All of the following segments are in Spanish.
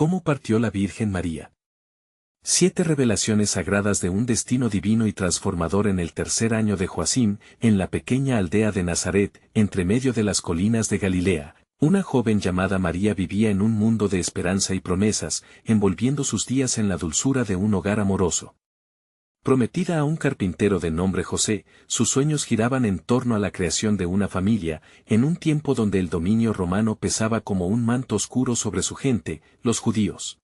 ¿Cómo partió la Virgen María? 7 revelaciones sagradas de un destino divino y transformador en el tercer año de Joacim, en la pequeña aldea de Nazaret, entre medio de las colinas de Galilea. Una joven llamada María vivía en un mundo de esperanza y promesas, envolviendo sus días en la dulzura de un hogar amoroso. Prometida a un carpintero de nombre José, sus sueños giraban en torno a la creación de una familia, en un tiempo donde el dominio romano pesaba como un manto oscuro sobre su gente, los judíos.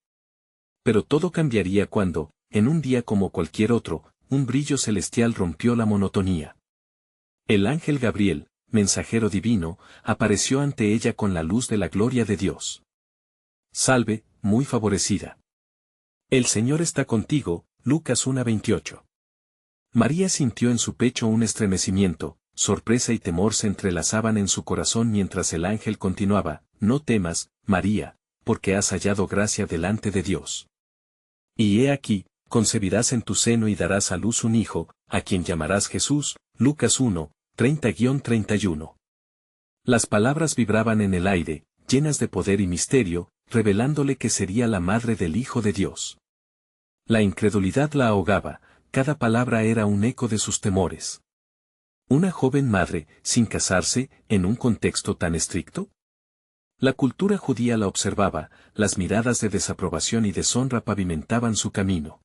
Pero todo cambiaría cuando, en un día como cualquier otro, un brillo celestial rompió la monotonía. El ángel Gabriel, mensajero divino, apareció ante ella con la luz de la gloria de Dios. Salve, muy favorecida. El Señor está contigo, Lucas 1:28. María sintió en su pecho un estremecimiento, sorpresa y temor se entrelazaban en su corazón mientras el ángel continuaba, no temas, María, porque has hallado gracia delante de Dios. Y he aquí, concebirás en tu seno y darás a luz un hijo, a quien llamarás Jesús, Lucas 1:30-31. Las palabras vibraban en el aire, llenas de poder y misterio, revelándole que sería la madre del Hijo de Dios. La incredulidad la ahogaba, cada palabra era un eco de sus temores. ¿Una joven madre, sin casarse, en un contexto tan estricto? La cultura judía la observaba, las miradas de desaprobación y deshonra pavimentaban su camino.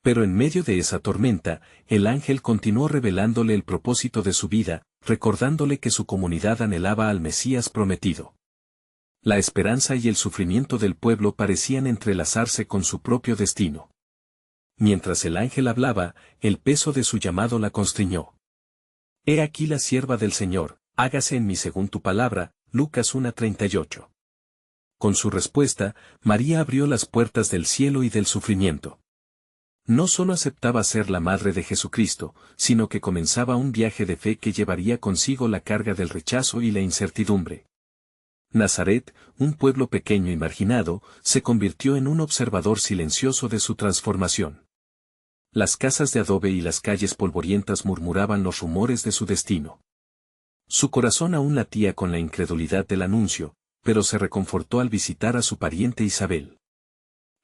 Pero en medio de esa tormenta, el ángel continuó revelándole el propósito de su vida, recordándole que su comunidad anhelaba al Mesías prometido. La esperanza y el sufrimiento del pueblo parecían entrelazarse con su propio destino. Mientras el ángel hablaba, el peso de su llamado la constriñó. He aquí la sierva del Señor, hágase en mí según tu palabra, Lucas 1:38. Con su respuesta, María abrió las puertas del cielo y del sufrimiento. No solo aceptaba ser la madre de Jesucristo, sino que comenzaba un viaje de fe que llevaría consigo la carga del rechazo y la incertidumbre. Nazaret, un pueblo pequeño y marginado, se convirtió en un observador silencioso de su transformación. Las casas de adobe y las calles polvorientas murmuraban los rumores de su destino. Su corazón aún latía con la incredulidad del anuncio, pero se reconfortó al visitar a su pariente Isabel.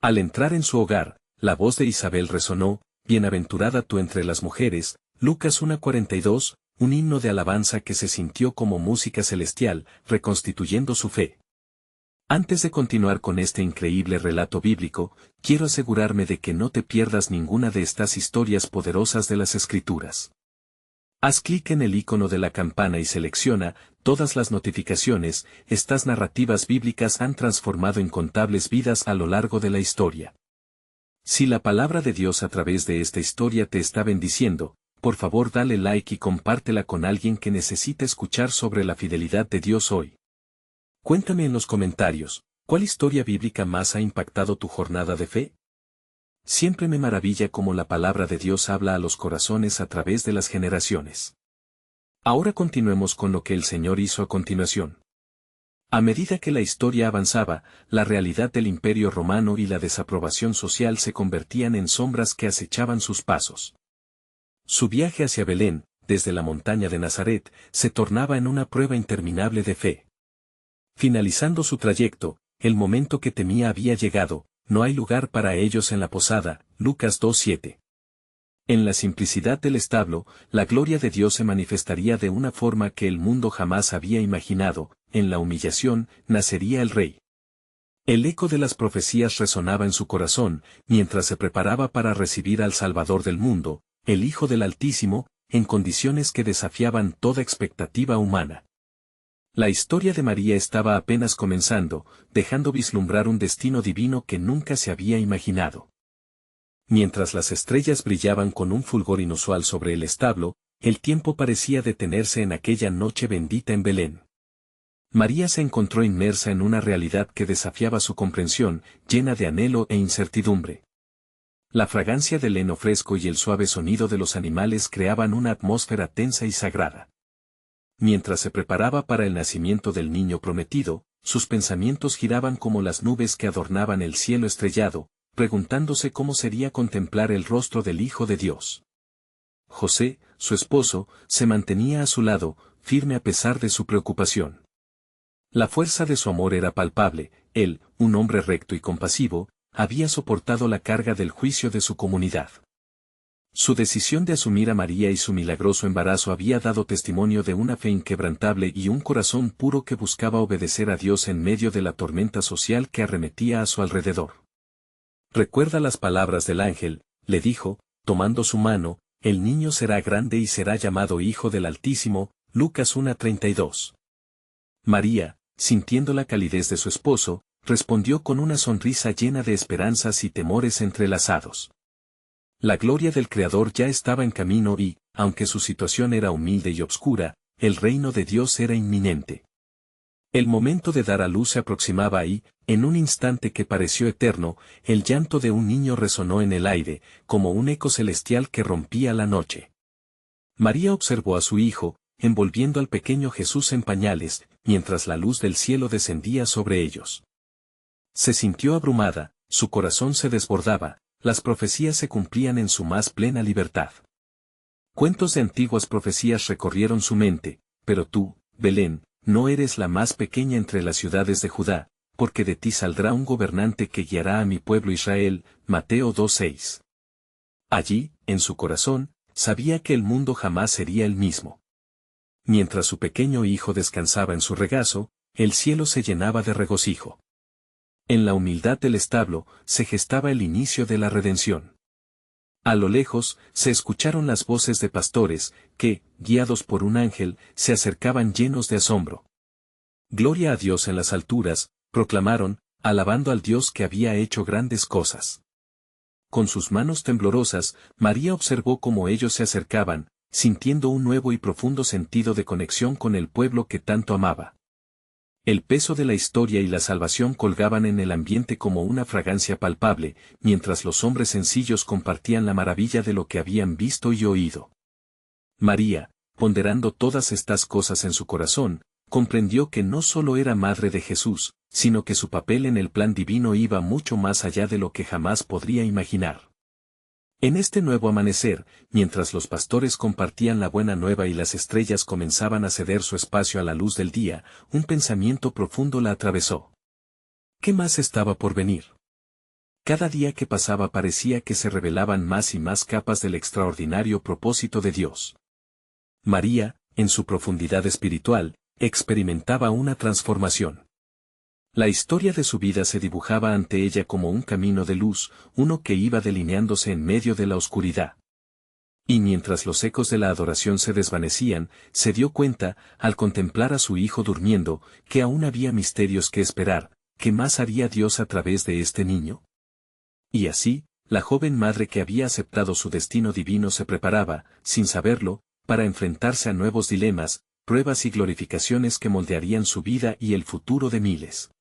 Al entrar en su hogar, la voz de Isabel resonó, bienaventurada tú entre las mujeres, Lucas 1:42, un himno de alabanza que se sintió como música celestial, reconstituyendo su fe. Antes de continuar con este increíble relato bíblico, quiero asegurarme de que no te pierdas ninguna de estas historias poderosas de las Escrituras. Haz clic en el icono de la campana y selecciona todas las notificaciones. Estas narrativas bíblicas han transformado incontables vidas a lo largo de la historia. Si la palabra de Dios a través de esta historia te está bendiciendo, por favor dale like y compártela con alguien que necesite escuchar sobre la fidelidad de Dios hoy. Cuéntame en los comentarios, ¿cuál historia bíblica más ha impactado tu jornada de fe? Siempre me maravilla cómo la palabra de Dios habla a los corazones a través de las generaciones. Ahora continuemos con lo que el Señor hizo a continuación. A medida que la historia avanzaba, la realidad del Imperio Romano y la desaprobación social se convertían en sombras que acechaban sus pasos. Su viaje hacia Belén, desde la montaña de Nazaret, se tornaba en una prueba interminable de fe. Finalizando su trayecto, el momento que temía había llegado. No hay lugar para ellos en la posada, Lucas 2:7. En la simplicidad del establo, la gloria de Dios se manifestaría de una forma que el mundo jamás había imaginado, en la humillación, nacería el Rey. El eco de las profecías resonaba en su corazón, mientras se preparaba para recibir al Salvador del mundo, el Hijo del Altísimo, en condiciones que desafiaban toda expectativa humana. La historia de María estaba apenas comenzando, dejando vislumbrar un destino divino que nunca se había imaginado. Mientras las estrellas brillaban con un fulgor inusual sobre el establo, el tiempo parecía detenerse en aquella noche bendita en Belén. María se encontró inmersa en una realidad que desafiaba su comprensión, llena de anhelo e incertidumbre. La fragancia del heno fresco y el suave sonido de los animales creaban una atmósfera tensa y sagrada. Mientras se preparaba para el nacimiento del niño prometido, sus pensamientos giraban como las nubes que adornaban el cielo estrellado, preguntándose cómo sería contemplar el rostro del Hijo de Dios. José, su esposo, se mantenía a su lado, firme a pesar de su preocupación. La fuerza de su amor era palpable, él, un hombre recto y compasivo, había soportado la carga del juicio de su comunidad. Su decisión de asumir a María y su milagroso embarazo había dado testimonio de una fe inquebrantable y un corazón puro que buscaba obedecer a Dios en medio de la tormenta social que arremetía a su alrededor. Recuerda las palabras del ángel, le dijo, tomando su mano, el niño será grande y será llamado Hijo del Altísimo, Lucas 1:32. María, sintiendo la calidez de su esposo, respondió con una sonrisa llena de esperanzas y temores entrelazados. La gloria del Creador ya estaba en camino y, aunque su situación era humilde y obscura, el reino de Dios era inminente. El momento de dar a luz se aproximaba y, en un instante que pareció eterno, el llanto de un niño resonó en el aire, como un eco celestial que rompía la noche. María observó a su hijo, envolviendo al pequeño Jesús en pañales, mientras la luz del cielo descendía sobre ellos. Se sintió abrumada, su corazón se desbordaba, las profecías se cumplían en su más plena libertad. Cuentos de antiguas profecías recorrieron su mente, pero tú, Belén, no eres la más pequeña entre las ciudades de Judá, porque de ti saldrá un gobernante que guiará a mi pueblo Israel, Mateo 2:6. Allí, en su corazón, sabía que el mundo jamás sería el mismo. Mientras su pequeño hijo descansaba en su regazo, el cielo se llenaba de regocijo. En la humildad del establo, se gestaba el inicio de la redención. A lo lejos, se escucharon las voces de pastores, que, guiados por un ángel, se acercaban llenos de asombro. Gloria a Dios en las alturas, proclamaron, alabando al Dios que había hecho grandes cosas. Con sus manos temblorosas, María observó cómo ellos se acercaban, sintiendo un nuevo y profundo sentido de conexión con el pueblo que tanto amaba. El peso de la historia y la salvación colgaban en el ambiente como una fragancia palpable, mientras los hombres sencillos compartían la maravilla de lo que habían visto y oído. María, ponderando todas estas cosas en su corazón, comprendió que no solo era madre de Jesús, sino que su papel en el plan divino iba mucho más allá de lo que jamás podría imaginar. En este nuevo amanecer, mientras los pastores compartían la buena nueva y las estrellas comenzaban a ceder su espacio a la luz del día, un pensamiento profundo la atravesó. ¿Qué más estaba por venir? Cada día que pasaba parecía que se revelaban más y más capas del extraordinario propósito de Dios. María, en su profundidad espiritual, experimentaba una transformación. La historia de su vida se dibujaba ante ella como un camino de luz, uno que iba delineándose en medio de la oscuridad. Y mientras los ecos de la adoración se desvanecían, se dio cuenta, al contemplar a su hijo durmiendo, que aún había misterios que esperar. ¿Qué más haría Dios a través de este niño? Y así, la joven madre que había aceptado su destino divino se preparaba, sin saberlo, para enfrentarse a nuevos dilemas, pruebas y glorificaciones que moldearían su vida y el futuro de miles.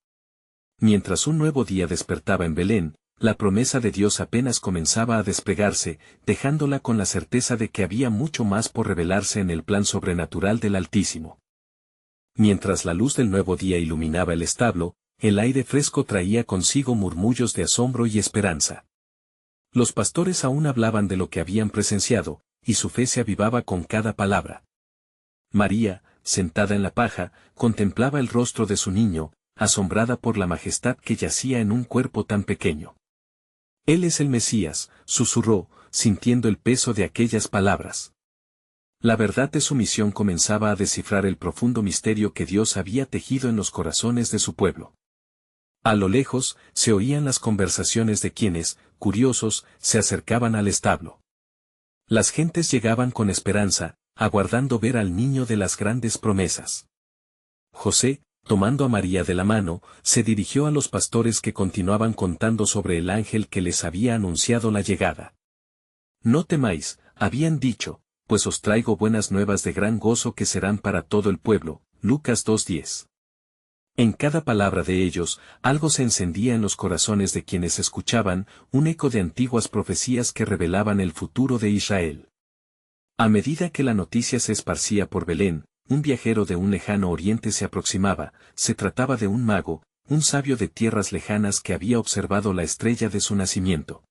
Mientras un nuevo día despertaba en Belén, la promesa de Dios apenas comenzaba a desplegarse, dejándola con la certeza de que había mucho más por revelarse en el plan sobrenatural del Altísimo. Mientras la luz del nuevo día iluminaba el establo, el aire fresco traía consigo murmullos de asombro y esperanza. Los pastores aún hablaban de lo que habían presenciado, y su fe se avivaba con cada palabra. María, sentada en la paja, contemplaba el rostro de su niño, asombrada por la majestad que yacía en un cuerpo tan pequeño. Él es el Mesías, susurró, sintiendo el peso de aquellas palabras. La verdad de su misión comenzaba a descifrar el profundo misterio que Dios había tejido en los corazones de su pueblo. A lo lejos, se oían las conversaciones de quienes, curiosos, se acercaban al establo. Las gentes llegaban con esperanza, aguardando ver al niño de las grandes promesas. José, tomando a María de la mano, se dirigió a los pastores que continuaban contando sobre el ángel que les había anunciado la llegada. No temáis, habían dicho, pues os traigo buenas nuevas de gran gozo que serán para todo el pueblo. Lucas 2:10. En cada palabra de ellos, algo se encendía en los corazones de quienes escuchaban, un eco de antiguas profecías que revelaban el futuro de Israel. A medida que la noticia se esparcía por Belén, un viajero de un lejano oriente se aproximaba. Se trataba de un mago, un sabio de tierras lejanas que había observado la estrella de su nacimiento.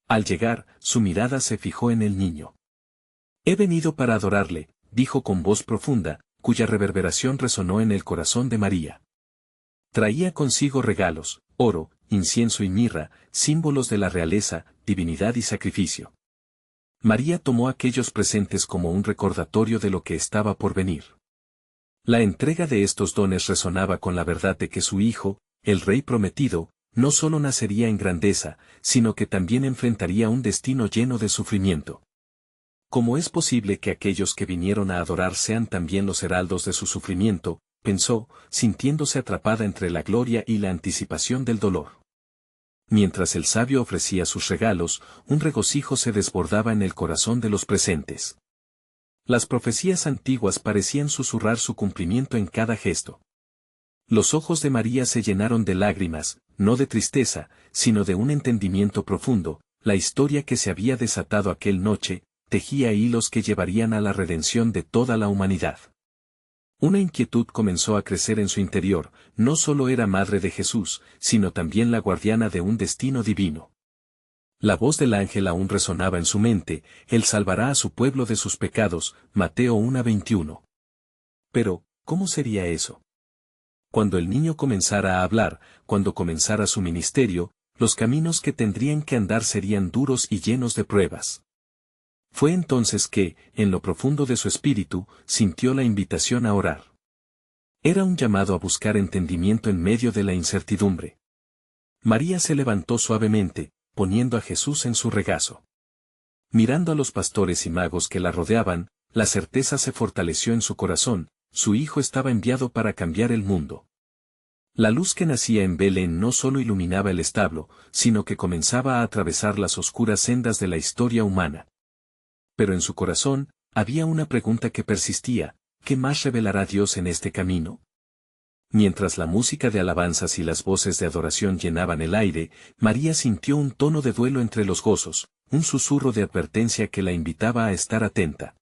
Al llegar, su mirada se fijó en el niño. He venido para adorarle, dijo con voz profunda, cuya reverberación resonó en el corazón de María. Traía consigo regalos, oro, incienso y mirra, símbolos de la realeza, divinidad y sacrificio. María tomó aquellos presentes como un recordatorio de lo que estaba por venir. La entrega de estos dones resonaba con la verdad de que su hijo, el rey prometido, no solo nacería en grandeza, sino que también enfrentaría un destino lleno de sufrimiento. ¿Cómo es posible que aquellos que vinieron a adorar sean también los heraldos de su sufrimiento?, pensó, sintiéndose atrapada entre la gloria y la anticipación del dolor. Mientras el sabio ofrecía sus regalos, un regocijo se desbordaba en el corazón de los presentes. Las profecías antiguas parecían susurrar su cumplimiento en cada gesto. Los ojos de María se llenaron de lágrimas, no de tristeza, sino de un entendimiento profundo. La historia que se había desatado aquel noche, tejía hilos que llevarían a la redención de toda la humanidad. Una inquietud comenzó a crecer en su interior, no solo era madre de Jesús, sino también la guardiana de un destino divino. La voz del ángel aún resonaba en su mente: Él salvará a su pueblo de sus pecados, Mateo 1:21. Pero, ¿cómo sería eso? Cuando el niño comenzara a hablar, cuando comenzara su ministerio, los caminos que tendrían que andar serían duros y llenos de pruebas. Fue entonces que, en lo profundo de su espíritu, sintió la invitación a orar. Era un llamado a buscar entendimiento en medio de la incertidumbre. María se levantó suavemente, poniendo a Jesús en su regazo. Mirando a los pastores y magos que la rodeaban, la certeza se fortaleció en su corazón: su hijo estaba enviado para cambiar el mundo. La luz que nacía en Belén no solo iluminaba el establo, sino que comenzaba a atravesar las oscuras sendas de la historia humana. Pero en su corazón, había una pregunta que persistía: ¿qué más revelará Dios en este camino? Mientras la música de alabanzas y las voces de adoración llenaban el aire, María sintió un tono de duelo entre los gozos, un susurro de advertencia que la invitaba a estar atenta.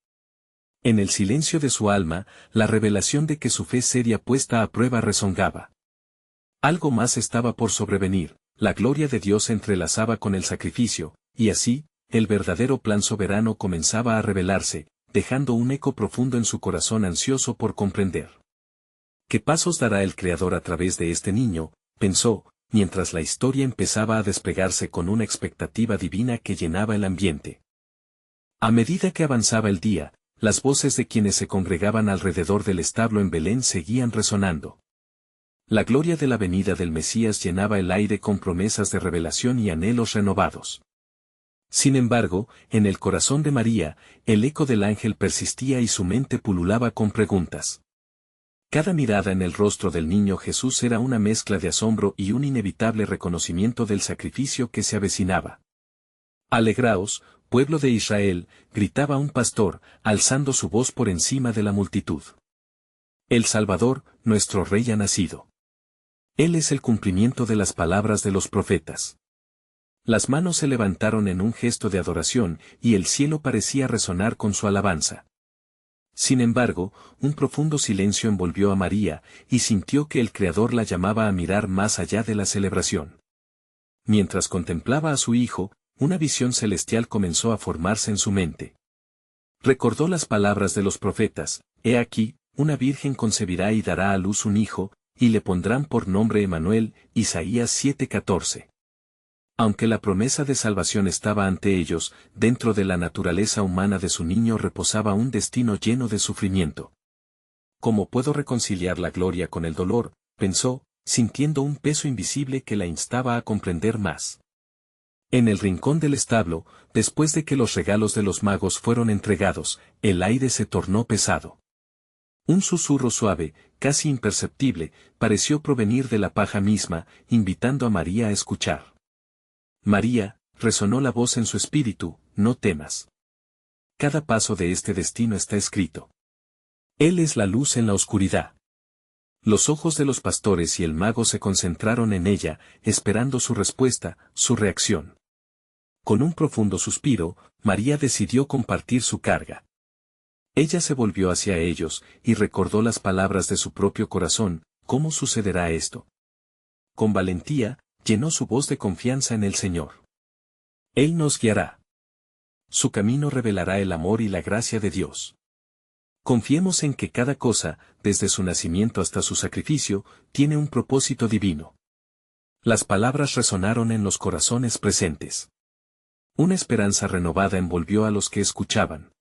En el silencio de su alma, la revelación de que su fe sería puesta a prueba rezongaba. Algo más estaba por sobrevenir: la gloria de Dios se entrelazaba con el sacrificio, y así, el verdadero plan soberano comenzaba a revelarse, dejando un eco profundo en su corazón ansioso por comprender. ¿Qué pasos dará el Creador a través de este niño?, pensó, mientras la historia empezaba a desplegarse con una expectativa divina que llenaba el ambiente. A medida que avanzaba el día, las voces de quienes se congregaban alrededor del establo en Belén seguían resonando. La gloria de la venida del Mesías llenaba el aire con promesas de revelación y anhelos renovados. Sin embargo, en el corazón de María, el eco del ángel persistía y su mente pululaba con preguntas. Cada mirada en el rostro del niño Jesús era una mezcla de asombro y un inevitable reconocimiento del sacrificio que se avecinaba. «Alegraos, pueblo de Israel», gritaba un pastor, alzando su voz por encima de la multitud. «El Salvador, nuestro Rey, ha nacido. Él es el cumplimiento de las palabras de los profetas». Las manos se levantaron en un gesto de adoración, y el cielo parecía resonar con su alabanza. Sin embargo, un profundo silencio envolvió a María, y sintió que el Creador la llamaba a mirar más allá de la celebración. Mientras contemplaba a su hijo, una visión celestial comenzó a formarse en su mente. Recordó las palabras de los profetas: «He aquí, una virgen concebirá y dará a luz un hijo, y le pondrán por nombre Emmanuel», Isaías 7:14. Aunque la promesa de salvación estaba ante ellos, dentro de la naturaleza humana de su niño reposaba un destino lleno de sufrimiento. «¿Cómo puedo reconciliar la gloria con el dolor?», pensó, sintiendo un peso invisible que la instaba a comprender más. En el rincón del establo, después de que los regalos de los magos fueron entregados, el aire se tornó pesado. Un susurro suave, casi imperceptible, pareció provenir de la paja misma, invitando a María a escuchar. «María», resonó la voz en su espíritu, «no temas. Cada paso de este destino está escrito. Él es la luz en la oscuridad». Los ojos de los pastores y el mago se concentraron en ella, esperando su respuesta, su reacción. Con un profundo suspiro, María decidió compartir su carga. Ella se volvió hacia ellos, y recordó las palabras de su propio corazón: «¿Cómo sucederá esto?». Con valentía, llenó su voz de confianza en el Señor. Él nos guiará. Su camino revelará el amor y la gracia de Dios. Confiemos en que cada cosa, desde su nacimiento hasta su sacrificio, tiene un propósito divino. Las palabras resonaron en los corazones presentes. Una esperanza renovada envolvió a los que escuchaban.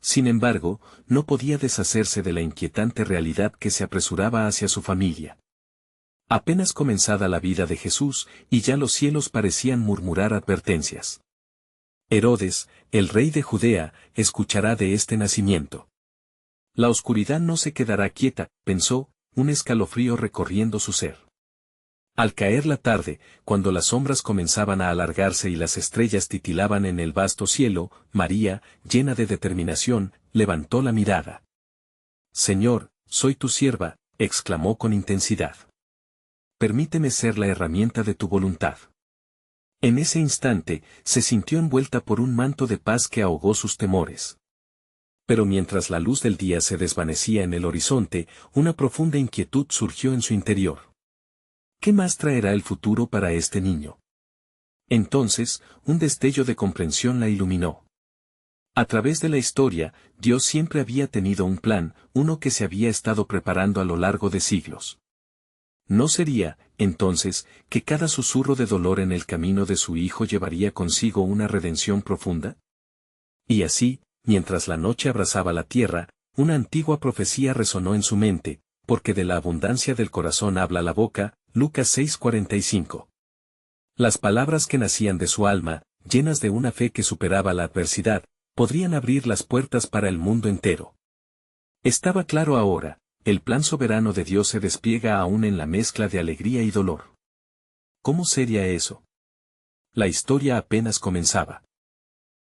Sin embargo, no podía deshacerse de la inquietante realidad que se apresuraba hacia su familia. Apenas comenzada la vida de Jesús, y ya los cielos parecían murmurar advertencias. Herodes, el rey de Judea, escuchará de este nacimiento. La oscuridad no se quedará quieta, pensó, un escalofrío recorriendo su ser. Al caer la tarde, cuando las sombras comenzaban a alargarse y las estrellas titilaban en el vasto cielo, María, llena de determinación, levantó la mirada. «Señor, soy tu sierva», exclamó con intensidad. «Permíteme ser la herramienta de tu voluntad». En ese instante, se sintió envuelta por un manto de paz que ahogó sus temores. Pero mientras la luz del día se desvanecía en el horizonte, una profunda inquietud surgió en su interior. ¿Qué más traerá el futuro para este niño? Entonces, un destello de comprensión la iluminó. A través de la historia, Dios siempre había tenido un plan, uno que se había estado preparando a lo largo de siglos. ¿No sería, entonces, que cada susurro de dolor en el camino de su hijo llevaría consigo una redención profunda? Y así, mientras la noche abrazaba la tierra, una antigua profecía resonó en su mente, porque de la abundancia del corazón habla la boca, Lucas 6:45. Las palabras que nacían de su alma, llenas de una fe que superaba la adversidad, podrían abrir las puertas para el mundo entero. Estaba claro ahora, el plan soberano de Dios se despliega aún en la mezcla de alegría y dolor. ¿Cómo sería eso? La historia apenas comenzaba.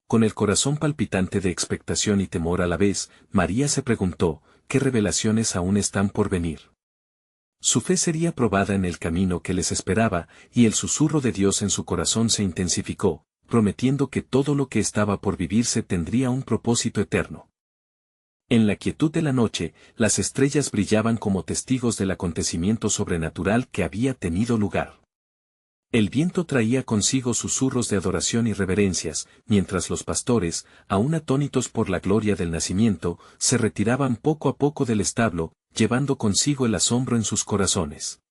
Con el corazón palpitante de expectación y temor a la vez, María se preguntó, ¿qué revelaciones aún están por venir? Su fe sería probada en el camino que les esperaba, y el susurro de Dios en su corazón se intensificó, prometiendo que todo lo que estaba por vivirse tendría un propósito eterno. En la quietud de la noche, las estrellas brillaban como testigos del acontecimiento sobrenatural que había tenido lugar. El viento traía consigo susurros de adoración y reverencias, mientras los pastores, aún atónitos por la gloria del nacimiento, se retiraban poco a poco del establo, llevando consigo el asombro en sus corazones.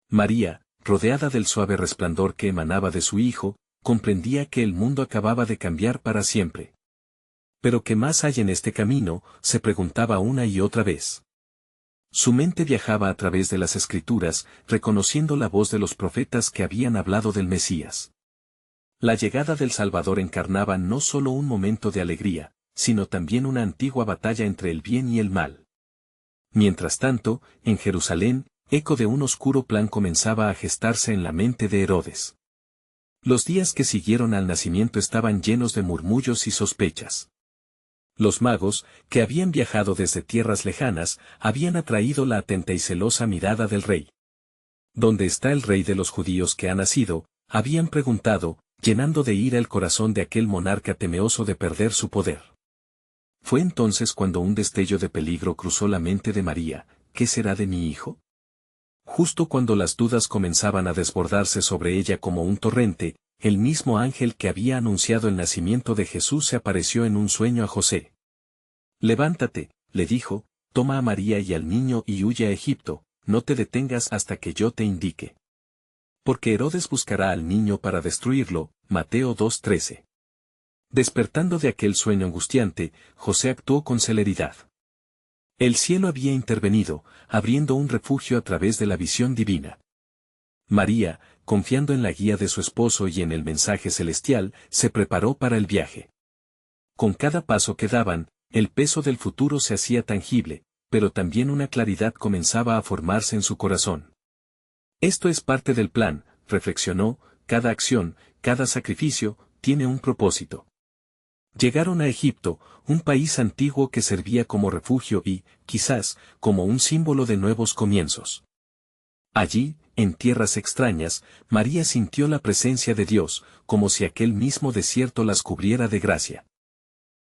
María, rodeada del suave resplandor que emanaba de su hijo, comprendía que el mundo acababa de cambiar para siempre. ¿Pero qué más hay en este camino?, se preguntaba una y otra vez. Su mente viajaba a través de las Escrituras, reconociendo la voz de los profetas que habían hablado del Mesías. La llegada del Salvador encarnaba no solo un momento de alegría, sino también una antigua batalla entre el bien y el mal. Mientras tanto, en Jerusalén, eco de un oscuro plan comenzaba a gestarse en la mente de Herodes. Los días que siguieron al nacimiento estaban llenos de murmullos y sospechas. Los magos, que habían viajado desde tierras lejanas, habían atraído la atenta y celosa mirada del rey. ¿Dónde está el rey de los judíos que ha nacido?, habían preguntado, llenando de ira el corazón de aquel monarca temeroso de perder su poder. Fue entonces cuando un destello de peligro cruzó la mente de María. ¿Qué será de mi hijo? Justo cuando las dudas comenzaban a desbordarse sobre ella como un torrente, el mismo ángel que había anunciado el nacimiento de Jesús se apareció en un sueño a José. «Levántate», le dijo, «toma a María y al niño y huye a Egipto, no te detengas hasta que yo te indique. Porque Herodes buscará al niño para destruirlo». Mateo 2:13. Despertando de aquel sueño angustiante, José actuó con celeridad. El cielo había intervenido, abriendo un refugio a través de la visión divina. María, confiando en la guía de su esposo y en el mensaje celestial, se preparó para el viaje. Con cada paso que daban, el peso del futuro se hacía tangible, pero también una claridad comenzaba a formarse en su corazón. Esto es parte del plan, reflexionó, cada acción, cada sacrificio, tiene un propósito. Llegaron a Egipto, un país antiguo que servía como refugio y, quizás, como un símbolo de nuevos comienzos. Allí, en tierras extrañas, María sintió la presencia de Dios, como si aquel mismo desierto las cubriera de gracia.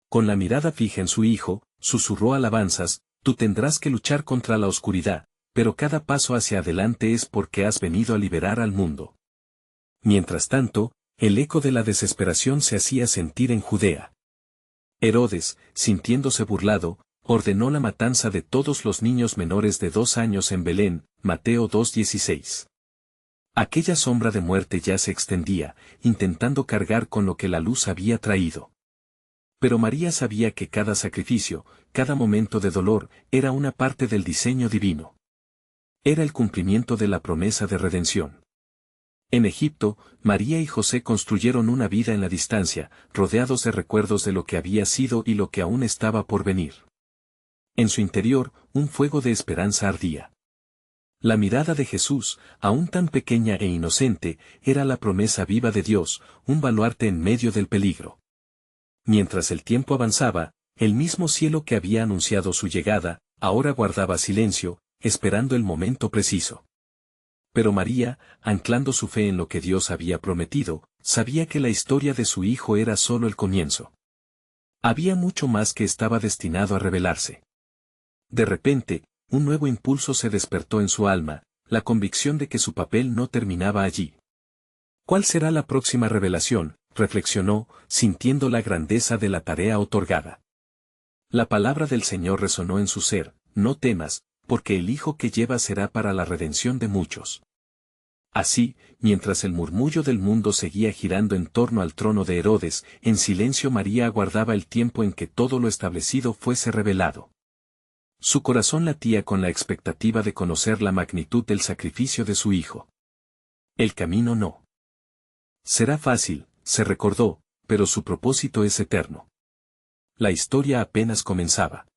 Con la mirada fija en su hijo, susurró alabanzas, tú tendrás que luchar contra la oscuridad, pero cada paso hacia adelante es porque has venido a liberar al mundo. Mientras tanto, el eco de la desesperación se hacía sentir en Judea. Herodes, sintiéndose burlado, ordenó la matanza de todos los niños menores de 2 años en Belén, Mateo 2:16. Aquella sombra de muerte ya se extendía, intentando cargar con lo que la luz había traído. Pero María sabía que cada sacrificio, cada momento de dolor, era una parte del diseño divino. Era el cumplimiento de la promesa de redención. En Egipto, María y José construyeron una vida en la distancia, rodeados de recuerdos de lo que había sido y lo que aún estaba por venir. En su interior, un fuego de esperanza ardía. La mirada de Jesús, aún tan pequeña e inocente, era la promesa viva de Dios, un baluarte en medio del peligro. Mientras el tiempo avanzaba, el mismo cielo que había anunciado su llegada, ahora guardaba silencio, esperando el momento preciso. Pero María, anclando su fe en lo que Dios había prometido, sabía que la historia de su hijo era solo el comienzo. Había mucho más que estaba destinado a revelarse. De repente, un nuevo impulso se despertó en su alma, la convicción de que su papel no terminaba allí. ¿Cuál será la próxima revelación?, reflexionó, sintiendo la grandeza de la tarea otorgada. La palabra del Señor resonó en su ser: no temas, porque el hijo que llevas será para la redención de muchos. Así, mientras el murmullo del mundo seguía girando en torno al trono de Herodes, en silencio María aguardaba el tiempo en que todo lo establecido fuese revelado. Su corazón latía con la expectativa de conocer la magnitud del sacrificio de su hijo. El camino no será fácil, se recordó, pero su propósito es eterno. La historia apenas comenzaba.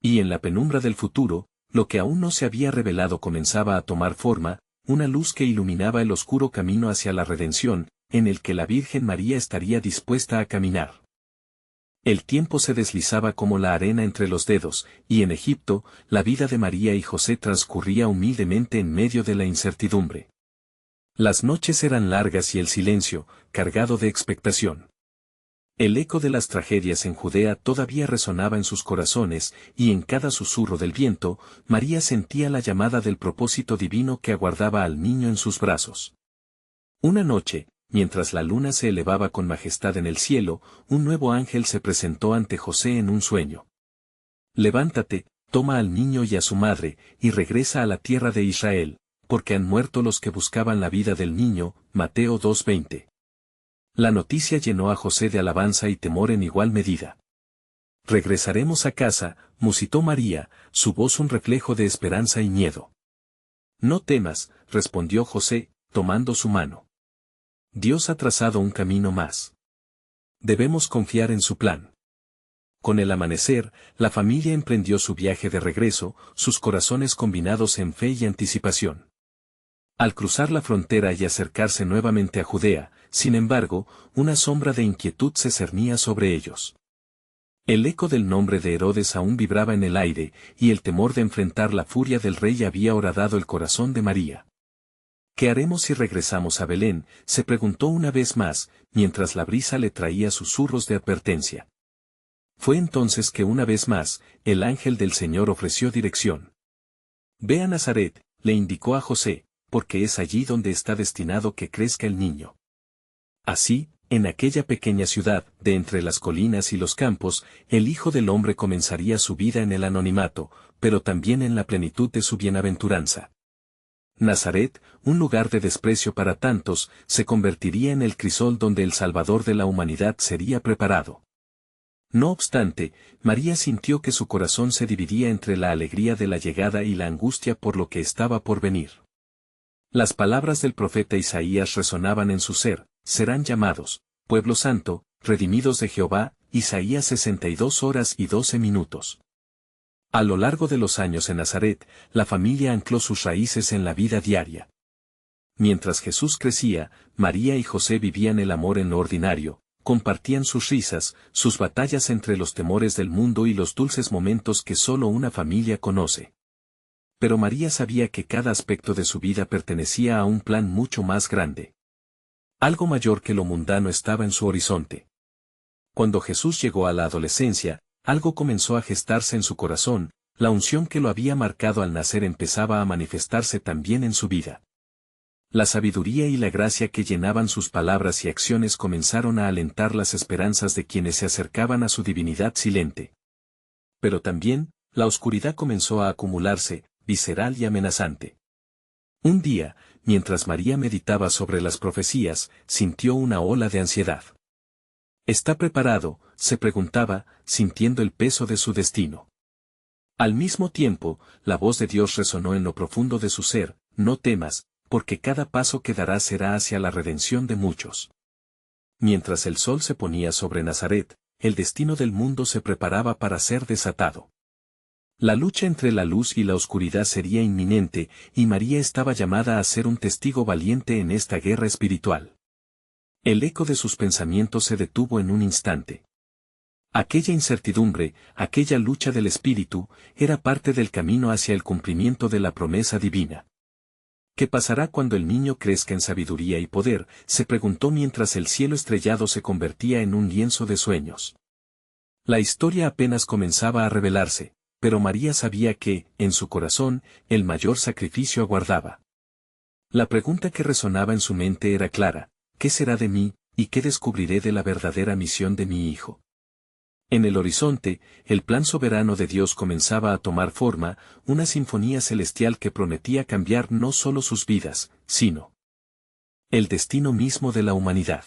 Y en la penumbra del futuro, lo que aún no se había revelado comenzaba a tomar forma, una luz que iluminaba el oscuro camino hacia la redención, en el que la Virgen María estaría dispuesta a caminar. El tiempo se deslizaba como la arena entre los dedos, y en Egipto, la vida de María y José transcurría humildemente en medio de la incertidumbre. Las noches eran largas y el silencio, cargado de expectación. El eco de las tragedias en Judea todavía resonaba en sus corazones, y en cada susurro del viento, María sentía la llamada del propósito divino que aguardaba al niño en sus brazos. Una noche, mientras la luna se elevaba con majestad en el cielo, un nuevo ángel se presentó ante José en un sueño. Levántate, toma al niño y a su madre, y regresa a la tierra de Israel, porque han muerto los que buscaban la vida del niño. Mateo 2:20. La noticia llenó a José de alabanza y temor en igual medida. Regresaremos a casa, musitó María, su voz un reflejo de esperanza y miedo. No temas, respondió José, tomando su mano. Dios ha trazado un camino más. Debemos confiar en su plan. Con el amanecer, la familia emprendió su viaje de regreso, sus corazones combinados en fe y anticipación. Al cruzar la frontera y acercarse nuevamente a Judea, sin embargo, una sombra de inquietud se cernía sobre ellos. El eco del nombre de Herodes aún vibraba en el aire, y el temor de enfrentar la furia del rey había horadado el corazón de María. ¿Qué haremos si regresamos a Belén?, se preguntó una vez más, mientras la brisa le traía susurros de advertencia. Fue entonces que una vez más, el ángel del Señor ofreció dirección. Ve a Nazaret, le indicó a José, porque es allí donde está destinado que crezca el niño. Así, en aquella pequeña ciudad, de entre las colinas y los campos, el Hijo del Hombre comenzaría su vida en el anonimato, pero también en la plenitud de su bienaventuranza. Nazaret, un lugar de desprecio para tantos, se convertiría en el crisol donde el Salvador de la humanidad sería preparado. No obstante, María sintió que su corazón se dividía entre la alegría de la llegada y la angustia por lo que estaba por venir. Las palabras del profeta Isaías resonaban en su ser: serán llamados, pueblo santo, redimidos de Jehová. Isaías 62:12. A lo largo de los años en Nazaret, la familia ancló sus raíces en la vida diaria. Mientras Jesús crecía, María y José vivían el amor en lo ordinario, compartían sus risas, sus batallas entre los temores del mundo y los dulces momentos que solo una familia conoce. Pero María sabía que cada aspecto de su vida pertenecía a un plan mucho más grande. Algo mayor que lo mundano estaba en su horizonte. Cuando Jesús llegó a la adolescencia, algo comenzó a gestarse en su corazón, la unción que lo había marcado al nacer empezaba a manifestarse también en su vida. La sabiduría y la gracia que llenaban sus palabras y acciones comenzaron a alentar las esperanzas de quienes se acercaban a su divinidad silente. pero también, la oscuridad comenzó a acumularse, visceral y amenazante. Un día, mientras María meditaba sobre las profecías, sintió una ola de ansiedad. ¿Está preparado?, se preguntaba, sintiendo el peso de su destino. Al mismo tiempo, la voz de Dios resonó en lo profundo de su ser: no temas, porque cada paso que darás será hacia la redención de muchos. Mientras el sol se ponía sobre Nazaret, el destino del mundo se preparaba para ser desatado. La lucha entre la luz y la oscuridad sería inminente, y María estaba llamada a ser un testigo valiente en esta guerra espiritual. El eco de sus pensamientos se detuvo en un instante. Aquella incertidumbre, aquella lucha del espíritu, era parte del camino hacia el cumplimiento de la promesa divina. ¿Qué pasará cuando el niño crezca en sabiduría y poder?, se preguntó mientras el cielo estrellado se convertía en un lienzo de sueños. La historia apenas comenzaba a revelarse, pero María sabía que, en su corazón, el mayor sacrificio aguardaba. La pregunta que resonaba en su mente era clara: ¿qué será de mí, y qué descubriré de la verdadera misión de mi hijo? En el horizonte, el plan soberano de Dios comenzaba a tomar forma, una sinfonía celestial que prometía cambiar no solo sus vidas, sino el destino mismo de la humanidad.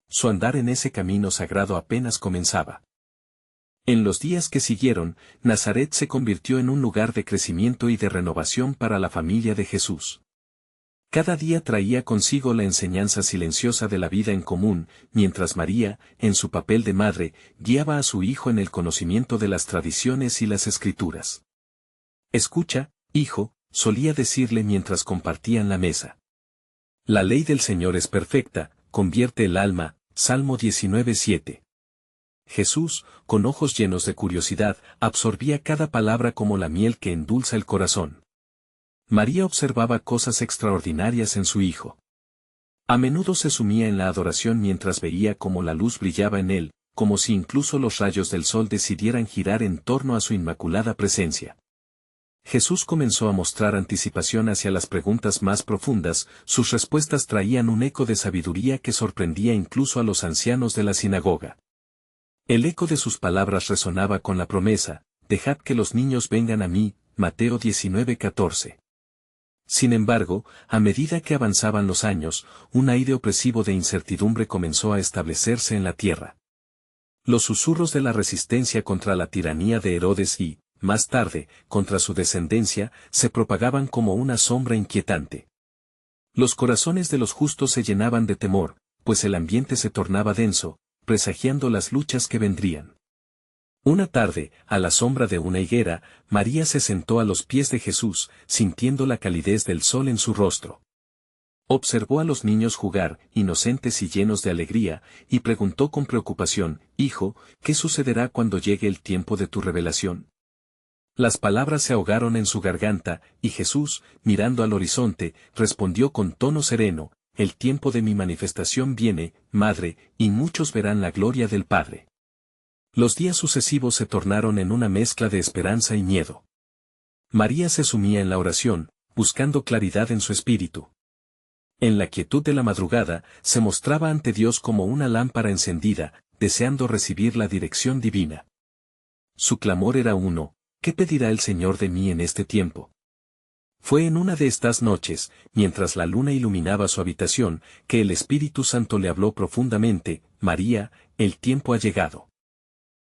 Su andar en ese camino sagrado apenas comenzaba. En los días que siguieron, Nazaret se convirtió en un lugar de crecimiento y de renovación para la familia de Jesús. Cada día traía consigo la enseñanza silenciosa de la vida en común, mientras María, en su papel de madre, guiaba a su hijo en el conocimiento de las tradiciones y las escrituras. «Escucha, hijo», solía decirle mientras compartían la mesa. «La ley del Señor es perfecta, convierte el alma», Salmo 19:7. Jesús, con ojos llenos de curiosidad, absorbía cada palabra como la miel que endulza el corazón. María observaba cosas extraordinarias en su hijo. A menudo se sumía en la adoración mientras veía cómo la luz brillaba en él, como si incluso los rayos del sol decidieran girar en torno a su inmaculada presencia. Jesús comenzó a mostrar anticipación hacia las preguntas más profundas, sus respuestas traían un eco de sabiduría que sorprendía incluso a los ancianos de la sinagoga. El eco de sus palabras resonaba con la promesa: «Dejad que los niños vengan a mí», Mateo 19:14. Sin embargo, a medida que avanzaban los años, un aire opresivo de incertidumbre comenzó a establecerse en la tierra. Los susurros de la resistencia contra la tiranía de Herodes y, más tarde, contra su descendencia, se propagaban como una sombra inquietante. Los corazones de los justos se llenaban de temor, pues el ambiente se tornaba denso, presagiando las luchas que vendrían. Una tarde, a la sombra de una higuera, María se sentó a los pies de Jesús, sintiendo la calidez del sol en su rostro. Observó a los niños jugar, inocentes y llenos de alegría, y preguntó con preocupación: «Hijo, ¿qué sucederá cuando llegue el tiempo de tu revelación?». Las palabras se ahogaron en su garganta, y Jesús, mirando al horizonte, respondió con tono sereno: «El tiempo de mi manifestación viene, madre, y muchos verán la gloria del Padre». Los días sucesivos se tornaron en una mezcla de esperanza y miedo. María se sumía en la oración, buscando claridad en su espíritu. En la quietud de la madrugada, se mostraba ante Dios como una lámpara encendida, deseando recibir la dirección divina. Su clamor era uno: «¿Qué pedirá el Señor de mí en este tiempo?». Fue en una de estas noches, mientras la luna iluminaba su habitación, que el Espíritu Santo le habló profundamente: «María, el tiempo ha llegado.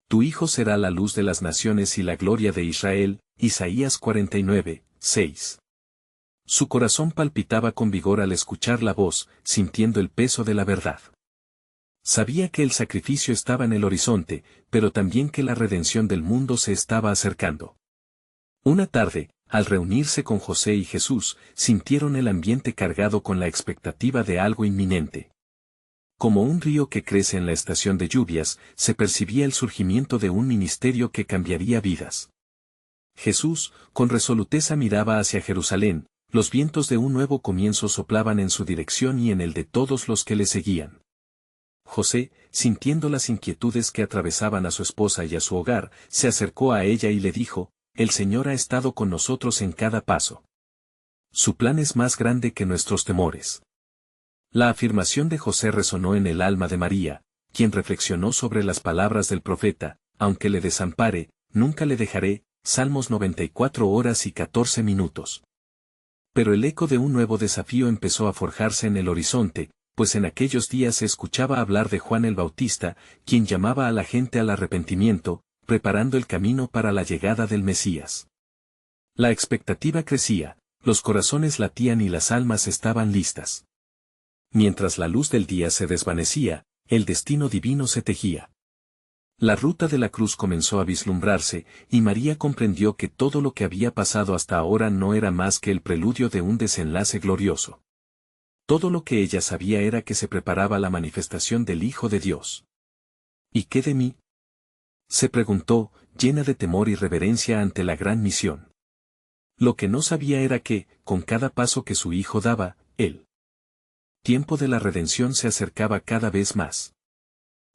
Tu hijo será la luz de las naciones y la gloria de Israel», Isaías 49:6. Su corazón palpitaba con vigor al escuchar la voz, sintiendo el peso de la verdad. Sabía que el sacrificio estaba en el horizonte, pero también que la redención del mundo se estaba acercando. Una tarde, al reunirse con José y Jesús, sintieron el ambiente cargado con la expectativa de algo inminente. Como un río que crece en la estación de lluvias, se percibía el surgimiento de un ministerio que cambiaría vidas. Jesús, con resoluteza miraba hacia Jerusalén, los vientos de un nuevo comienzo soplaban en su dirección y en el de todos los que le seguían. José, sintiendo las inquietudes que atravesaban a su esposa y a su hogar, se acercó a ella y le dijo: «El Señor ha estado con nosotros en cada paso. Su plan es más grande que nuestros temores». La afirmación de José resonó en el alma de María, quien reflexionó sobre las palabras del profeta: «Aunque le desampare, nunca le dejaré, Salmos 94 horas y 14 minutos. Pero el eco de un nuevo desafío empezó a forjarse en el horizonte, pues en aquellos días se escuchaba hablar de Juan el Bautista, quien llamaba a la gente al arrepentimiento, preparando el camino para la llegada del Mesías. La expectativa crecía, los corazones latían y las almas estaban listas. Mientras la luz del día se desvanecía, el destino divino se tejía. La ruta de la cruz comenzó a vislumbrarse, y María comprendió que todo lo que había pasado hasta ahora no era más que el preludio de un desenlace glorioso. Todo lo que ella sabía era que se preparaba la manifestación del Hijo de Dios. ¿Y qué de mí?, se preguntó, llena de temor y reverencia ante la gran misión. Lo que no sabía era que, con cada paso que su hijo daba, el tiempo de la redención se acercaba cada vez más.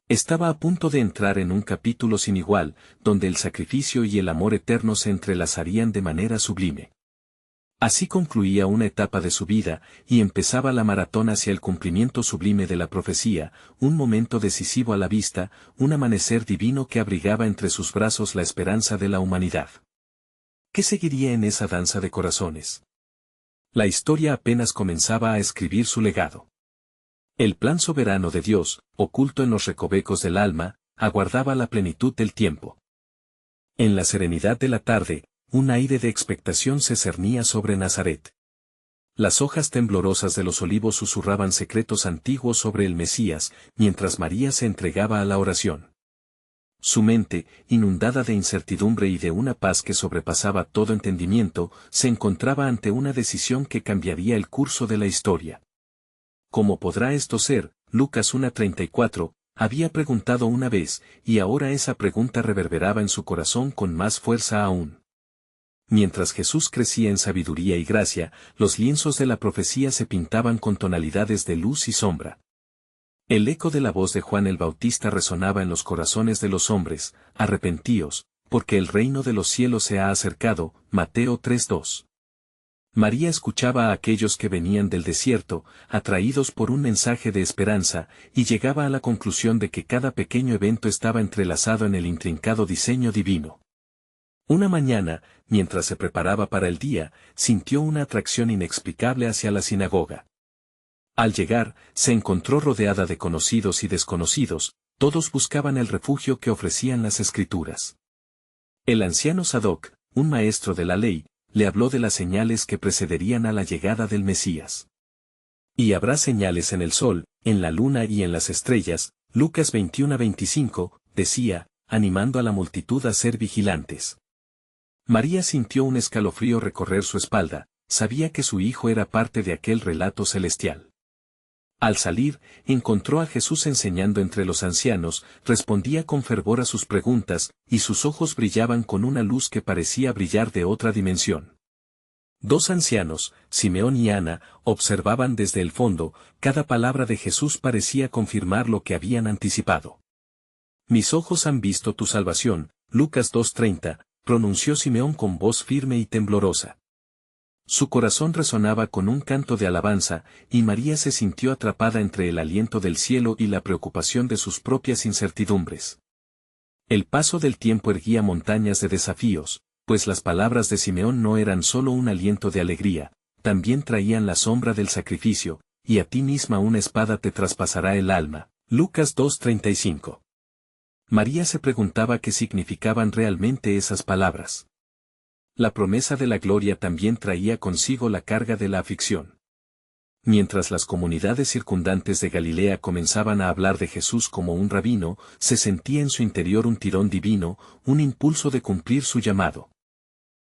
Estaba a punto de entrar en un capítulo sin igual, donde el sacrificio y el amor eterno se entrelazarían de manera sublime. Así concluía una etapa de su vida, y empezaba la maratón hacia el cumplimiento sublime de la profecía, un momento decisivo a la vista, un amanecer divino que abrigaba entre sus brazos la esperanza de la humanidad. ¿Qué seguiría en esa danza de corazones? La historia apenas comenzaba a escribir su legado. El plan soberano de Dios, oculto en los recovecos del alma, aguardaba la plenitud del tiempo. En la serenidad de la tarde, un aire de expectación se cernía sobre Nazaret. Las hojas temblorosas de los olivos susurraban secretos antiguos sobre el Mesías, mientras María se entregaba a la oración. Su mente, inundada de incertidumbre y de una paz que sobrepasaba todo entendimiento, se encontraba ante una decisión que cambiaría el curso de la historia. ¿Cómo podrá esto ser? Lucas 1:34, había preguntado una vez, y ahora esa pregunta reverberaba en su corazón con más fuerza aún. Mientras Jesús crecía en sabiduría y gracia, los lienzos de la profecía se pintaban con tonalidades de luz y sombra. El eco de la voz de Juan el Bautista resonaba en los corazones de los hombres: arrepentíos, porque el reino de los cielos se ha acercado, Mateo 3:2. María escuchaba a aquellos que venían del desierto, atraídos por un mensaje de esperanza, y llegaba a la conclusión de que cada pequeño evento estaba entrelazado en el intrincado diseño divino. Una mañana, mientras se preparaba para el día, sintió una atracción inexplicable hacia la sinagoga. Al llegar, se encontró rodeada de conocidos y desconocidos, todos buscaban el refugio que ofrecían las Escrituras. El anciano Sadoc, un maestro de la ley, le habló de las señales que precederían a la llegada del Mesías. Y habrá señales en el sol, en la luna y en las estrellas, Lucas 21:25, decía, animando a la multitud a ser vigilantes. María sintió un escalofrío recorrer su espalda, sabía que su hijo era parte de aquel relato celestial. Al salir, encontró a Jesús enseñando entre los ancianos, respondía con fervor a sus preguntas, y sus ojos brillaban con una luz que parecía brillar de otra dimensión. Dos ancianos, Simeón y Ana, observaban desde el fondo, cada palabra de Jesús parecía confirmar lo que habían anticipado. Mis ojos han visto tu salvación, Lucas 2:30, pronunció Simeón con voz firme y temblorosa. Su corazón resonaba con un canto de alabanza, y María se sintió atrapada entre el aliento del cielo y la preocupación de sus propias incertidumbres. El paso del tiempo erguía montañas de desafíos, pues las palabras de Simeón no eran solo un aliento de alegría, también traían la sombra del sacrificio, y a ti misma una espada te traspasará el alma, Lucas 2:35. María se preguntaba qué significaban realmente esas palabras. La promesa de la gloria también traía consigo la carga de la aflicción. Mientras las comunidades circundantes de Galilea comenzaban a hablar de Jesús como un rabino, se sentía en su interior un tirón divino, un impulso de cumplir su llamado.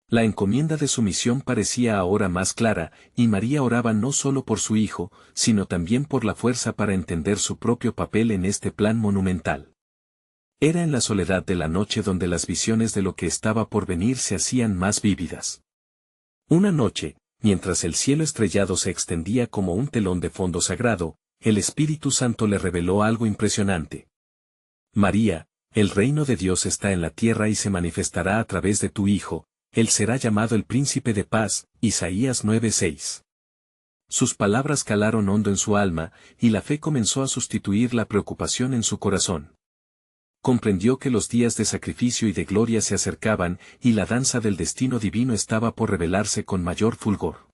La encomienda de su misión parecía ahora más clara, y María oraba no solo por su hijo, sino también por la fuerza para entender su propio papel en este plan monumental. Era en la soledad de la noche donde las visiones de lo que estaba por venir se hacían más vívidas. Una noche, mientras el cielo estrellado se extendía como un telón de fondo sagrado, el Espíritu Santo le reveló algo impresionante. María, el reino de Dios está en la tierra y se manifestará a través de tu Hijo, él será llamado el Príncipe de Paz, Isaías 9:6. Sus palabras calaron hondo en su alma, y la fe comenzó a sustituir la preocupación en su corazón. Comprendió que los días de sacrificio y de gloria se acercaban, y la danza del destino divino estaba por revelarse con mayor fulgor.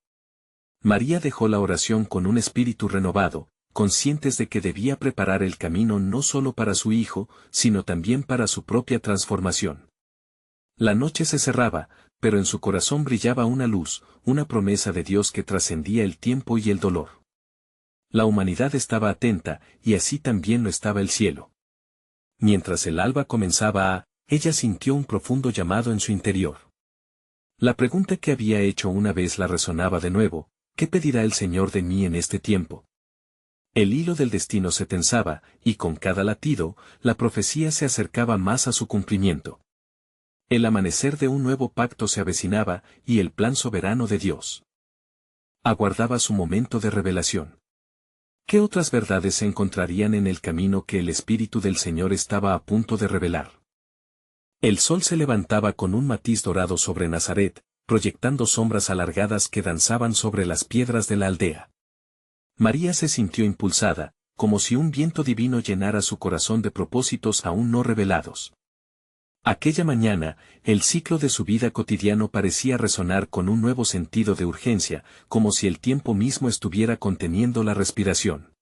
María dejó la oración con un espíritu renovado, conscientes de que debía preparar el camino no solo para su hijo, sino también para su propia transformación. La noche se cerraba, pero en su corazón brillaba una luz, una promesa de Dios que trascendía el tiempo y el dolor. La humanidad estaba atenta, y así también lo estaba el cielo. Mientras el alba comenzaba ella sintió un profundo llamado en su interior. La pregunta que había hecho una vez la resonaba de nuevo: ¿qué pedirá el Señor de mí en este tiempo? El hilo del destino se tensaba, y con cada latido, la profecía se acercaba más a su cumplimiento. El amanecer de un nuevo pacto se avecinaba, y el plan soberano de Dios aguardaba su momento de revelación. ¿Qué otras verdades se encontrarían en el camino que el Espíritu del Señor estaba a punto de revelar? El sol se levantaba con un matiz dorado sobre Nazaret, proyectando sombras alargadas que danzaban sobre las piedras de la aldea. María se sintió impulsada, como si un viento divino llenara su corazón de propósitos aún no revelados. Aquella mañana, el ciclo de su vida cotidiano parecía resonar con un nuevo sentido de urgencia, como si el tiempo mismo estuviera conteniendo la respiración.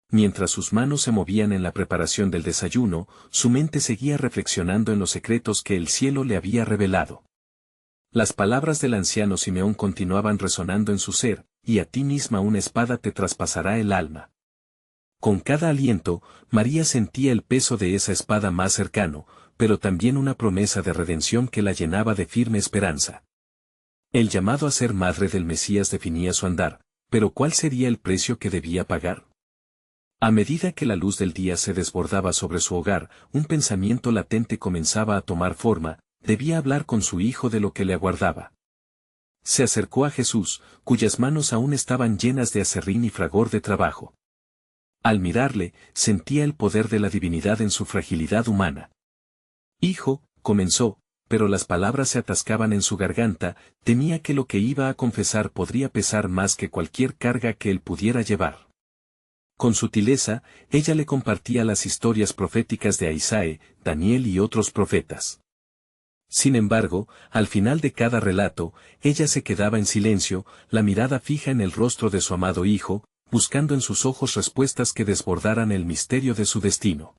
Mientras sus manos se movían en la preparación del desayuno, su mente seguía reflexionando en los secretos que el cielo le había revelado. Las palabras del anciano Simeón continuaban resonando en su ser: y a ti misma una espada te traspasará el alma. Con cada aliento, María sentía el peso de esa espada más cercano, pero también una promesa de redención que la llenaba de firme esperanza. El llamado a ser madre del Mesías definía su andar, pero ¿cuál sería el precio que debía pagar? A medida que la luz del día se desbordaba sobre su hogar, un pensamiento latente comenzaba a tomar forma: debía hablar con su hijo de lo que le aguardaba. Se acercó a Jesús, cuyas manos aún estaban llenas de aserrín y fragor de trabajo. Al mirarle, sentía el poder de la divinidad en su fragilidad humana. Hijo, comenzó, pero las palabras se atascaban en su garganta: temía que lo que iba a confesar podría pesar más que cualquier carga que él pudiera llevar. Con sutileza, ella le compartía las historias proféticas de Isaías, Daniel y otros profetas. Sin embargo, al final de cada relato, ella se quedaba en silencio, la mirada fija en el rostro de su amado hijo, buscando en sus ojos respuestas que desbordaran el misterio de su destino.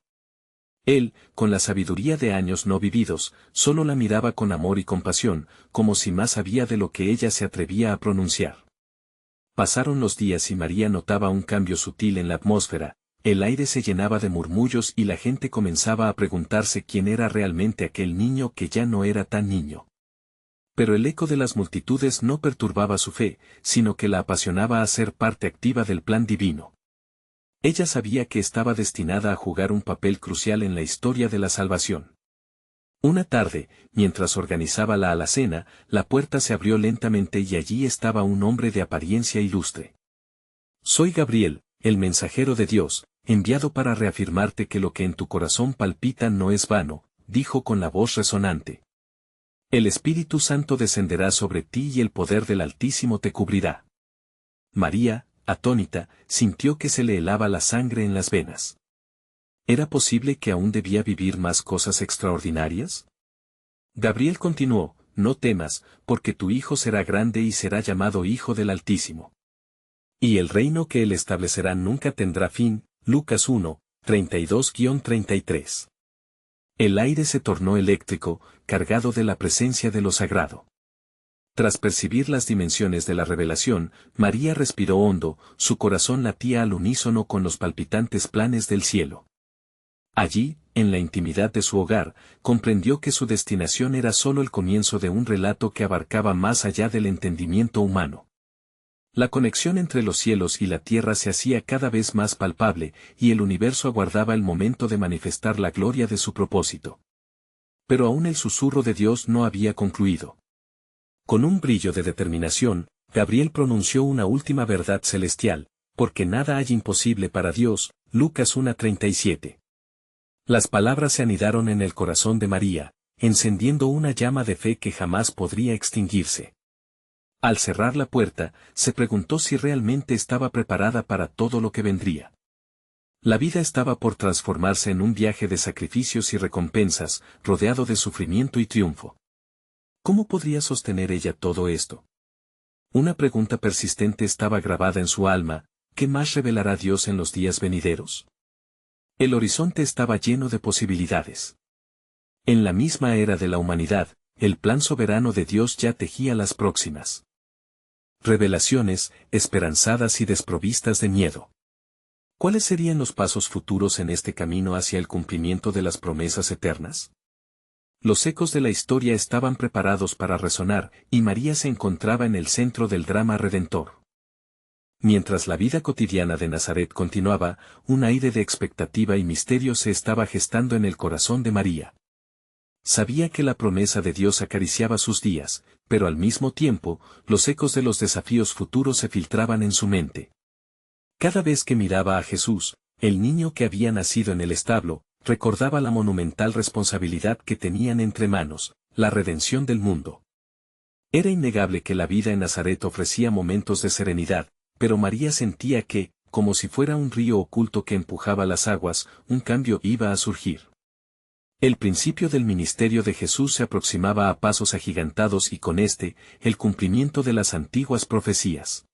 Él, con la sabiduría de años no vividos, solo la miraba con amor y compasión, como si más sabía de lo que ella se atrevía a pronunciar. Pasaron los días y María notaba un cambio sutil en la atmósfera: el aire se llenaba de murmullos y la gente comenzaba a preguntarse quién era realmente aquel niño que ya no era tan niño. Pero el eco de las multitudes no perturbaba su fe, sino que la apasionaba a ser parte activa del plan divino. Ella sabía que estaba destinada a jugar un papel crucial en la historia de la salvación. Una tarde, mientras organizaba la alacena, la puerta se abrió lentamente y allí estaba un hombre de apariencia ilustre. Soy Gabriel, el mensajero de Dios, enviado para reafirmarte que lo que en tu corazón palpita no es vano, dijo con la voz resonante. El Espíritu Santo descenderá sobre ti y el poder del Altísimo te cubrirá. María, atónita, sintió que se le helaba la sangre en las venas. ¿Era posible que aún debía vivir más cosas extraordinarias? Gabriel continuó: no temas, porque tu hijo será grande y será llamado Hijo del Altísimo. Y el reino que él establecerá nunca tendrá fin. Lucas 1, 32-33. El aire se tornó eléctrico, cargado de la presencia de lo sagrado. Tras percibir las dimensiones de la revelación, María respiró hondo, su corazón latía al unísono con los palpitantes planes del cielo. Allí, en la intimidad de su hogar, comprendió que su destinación era solo el comienzo de un relato que abarcaba más allá del entendimiento humano. La conexión entre los cielos y la tierra se hacía cada vez más palpable, y el universo aguardaba el momento de manifestar la gloria de su propósito. Pero aún el susurro de Dios no había concluido. Con un brillo de determinación, Gabriel pronunció una última verdad celestial: porque nada hay imposible para Dios. Lucas 1:37. Las palabras se anidaron en el corazón de María, encendiendo una llama de fe que jamás podría extinguirse. Al cerrar la puerta, se preguntó si realmente estaba preparada para todo lo que vendría. La vida estaba por transformarse en un viaje de sacrificios y recompensas, rodeado de sufrimiento y triunfo. ¿Cómo podría sostener ella todo esto? Una pregunta persistente estaba grabada en su alma: ¿qué más revelará Dios en los días venideros? El horizonte estaba lleno de posibilidades. En la misma era de la humanidad, el plan soberano de Dios ya tejía las próximas revelaciones, esperanzadas y desprovistas de miedo. ¿Cuáles serían los pasos futuros en este camino hacia el cumplimiento de las promesas eternas? Los ecos de la historia estaban preparados para resonar, y María se encontraba en el centro del drama redentor. Mientras la vida cotidiana de Nazaret continuaba, un aire de expectativa y misterio se estaba gestando en el corazón de María. Sabía que la promesa de Dios acariciaba sus días, pero al mismo tiempo, los ecos de los desafíos futuros se filtraban en su mente. Cada vez que miraba a Jesús, el niño que había nacido en el establo, recordaba la monumental responsabilidad que tenían entre manos: la redención del mundo. Era innegable que la vida en Nazaret ofrecía momentos de serenidad, pero María sentía que, como si fuera un río oculto que empujaba las aguas, un cambio iba a surgir. El principio del ministerio de Jesús se aproximaba a pasos agigantados, y con este, el cumplimiento de las antiguas profecías.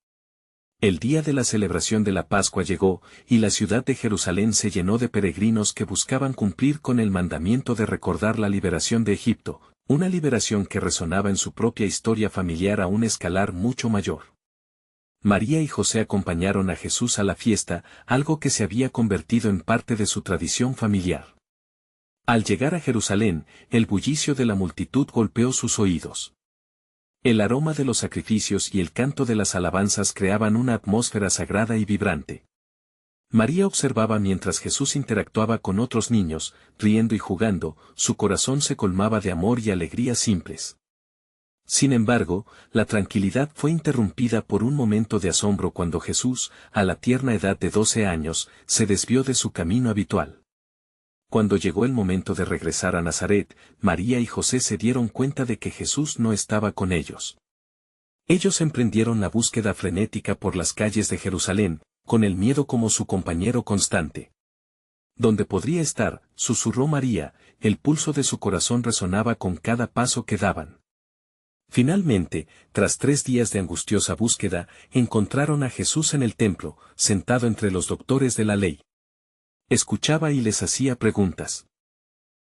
El día de la celebración de la Pascua llegó, y la ciudad de Jerusalén se llenó de peregrinos que buscaban cumplir con el mandamiento de recordar la liberación de Egipto, una liberación que resonaba en su propia historia familiar a un escalar mucho mayor. María y José acompañaron a Jesús a la fiesta, algo que se había convertido en parte de su tradición familiar. Al llegar a Jerusalén, el bullicio de la multitud golpeó sus oídos. El aroma de los sacrificios y el canto de las alabanzas creaban una atmósfera sagrada y vibrante. María observaba mientras Jesús interactuaba con otros niños, riendo y jugando, su corazón se colmaba de amor y alegría simples. Sin embargo, la tranquilidad fue interrumpida por un momento de asombro cuando Jesús, a la tierna edad de 12 años, se desvió de su camino habitual. Cuando llegó el momento de regresar a Nazaret, María y José se dieron cuenta de que Jesús no estaba con ellos. Ellos emprendieron la búsqueda frenética por las calles de Jerusalén, con el miedo como su compañero constante. ¿Dónde podría estar?, susurró María, el pulso de su corazón resonaba con cada paso que daban. Finalmente, tras 3 días de angustiosa búsqueda, encontraron a Jesús en el templo, sentado entre los doctores de la ley. Escuchaba y les hacía preguntas.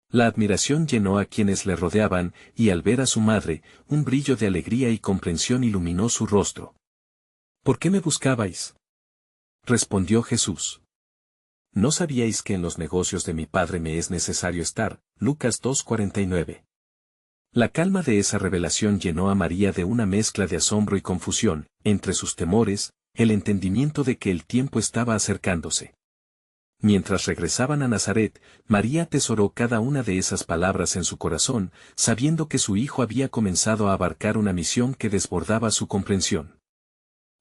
La admiración llenó a quienes le rodeaban, y al ver a su madre, un brillo de alegría y comprensión iluminó su rostro. ¿Por qué me buscabais?, respondió Jesús. ¿No sabíais que en los negocios de mi Padre me es necesario estar? Lucas 2:49. La calma de esa revelación llenó a María de una mezcla de asombro y confusión, entre sus temores, el entendimiento de que el tiempo estaba acercándose. Mientras regresaban a Nazaret, María atesoró cada una de esas palabras en su corazón, sabiendo que su hijo había comenzado a abarcar una misión que desbordaba su comprensión.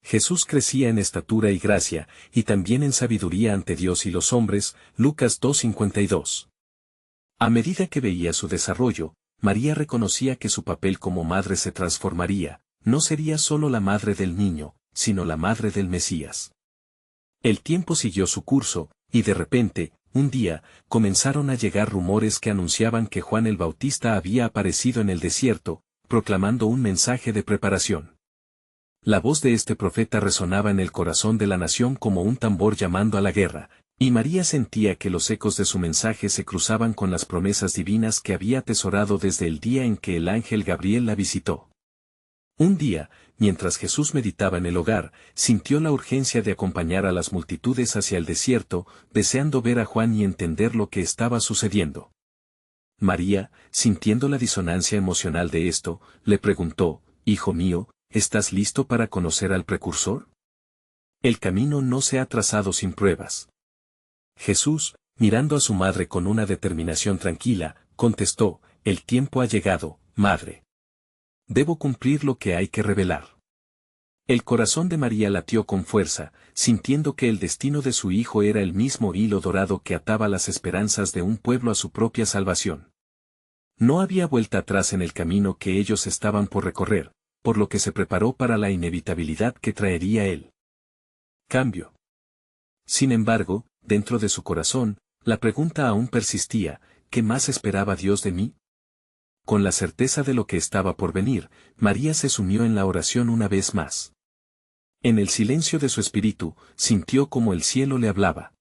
Jesús crecía en estatura y gracia, y también en sabiduría ante Dios y los hombres, Lucas 2:52. A medida que veía su desarrollo, María reconocía que su papel como madre se transformaría, no sería solo la madre del niño, sino la madre del Mesías. El tiempo siguió su curso, y de repente, un día, comenzaron a llegar rumores que anunciaban que Juan el Bautista había aparecido en el desierto, proclamando un mensaje de preparación. La voz de este profeta resonaba en el corazón de la nación como un tambor llamando a la guerra, y María sentía que los ecos de su mensaje se cruzaban con las promesas divinas que había atesorado desde el día en que el ángel Gabriel la visitó. Un día, mientras Jesús meditaba en el hogar, sintió la urgencia de acompañar a las multitudes hacia el desierto, deseando ver a Juan y entender lo que estaba sucediendo. María, sintiendo la disonancia emocional de esto, le preguntó: «Hijo mío, ¿estás listo para conocer al precursor? El camino no se ha trazado sin pruebas». Jesús, mirando a su madre con una determinación tranquila, contestó: «El tiempo ha llegado, madre. Debo cumplir lo que hay que revelar». El corazón de María latió con fuerza, sintiendo que el destino de su hijo era el mismo hilo dorado que ataba las esperanzas de un pueblo a su propia salvación. No había vuelta atrás en el camino que ellos estaban por recorrer, por lo que se preparó para la inevitabilidad que traería el cambio. Sin embargo, dentro de su corazón, la pregunta aún persistía: ¿qué más esperaba Dios de mí? Con la certeza de lo que estaba por venir, María se sumió en la oración una vez más. En el silencio de su espíritu, sintió como el cielo le hablaba.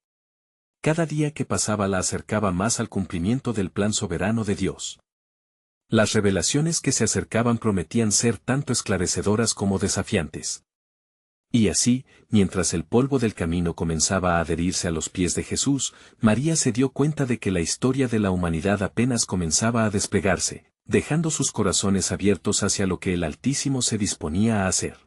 Cada día que pasaba la acercaba más al cumplimiento del plan soberano de Dios. Las revelaciones que se acercaban prometían ser tanto esclarecedoras como desafiantes. Y así, mientras el polvo del camino comenzaba a adherirse a los pies de Jesús, María se dio cuenta de que la historia de la humanidad apenas comenzaba a desplegarse, dejando sus corazones abiertos hacia lo que el Altísimo se disponía a hacer.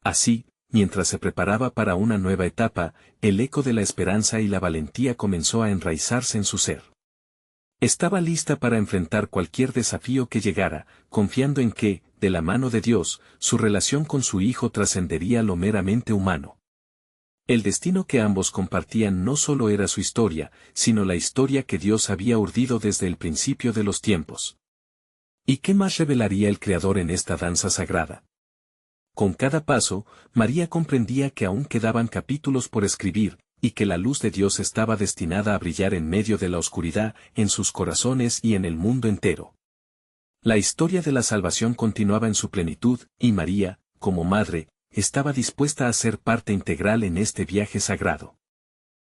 Así, mientras se preparaba para una nueva etapa, el eco de la esperanza y la valentía comenzó a enraizarse en su ser. Estaba lista para enfrentar cualquier desafío que llegara, confiando en que, de la mano de Dios, su relación con su hijo trascendería lo meramente humano. El destino que ambos compartían no solo era su historia, sino la historia que Dios había urdido desde el principio de los tiempos. ¿Y qué más revelaría el Creador en esta danza sagrada? Con cada paso, María comprendía que aún quedaban capítulos por escribir, y que la luz de Dios estaba destinada a brillar en medio de la oscuridad, en sus corazones y en el mundo entero. La historia de la salvación continuaba en su plenitud, y María, como madre, estaba dispuesta a ser parte integral en este viaje sagrado.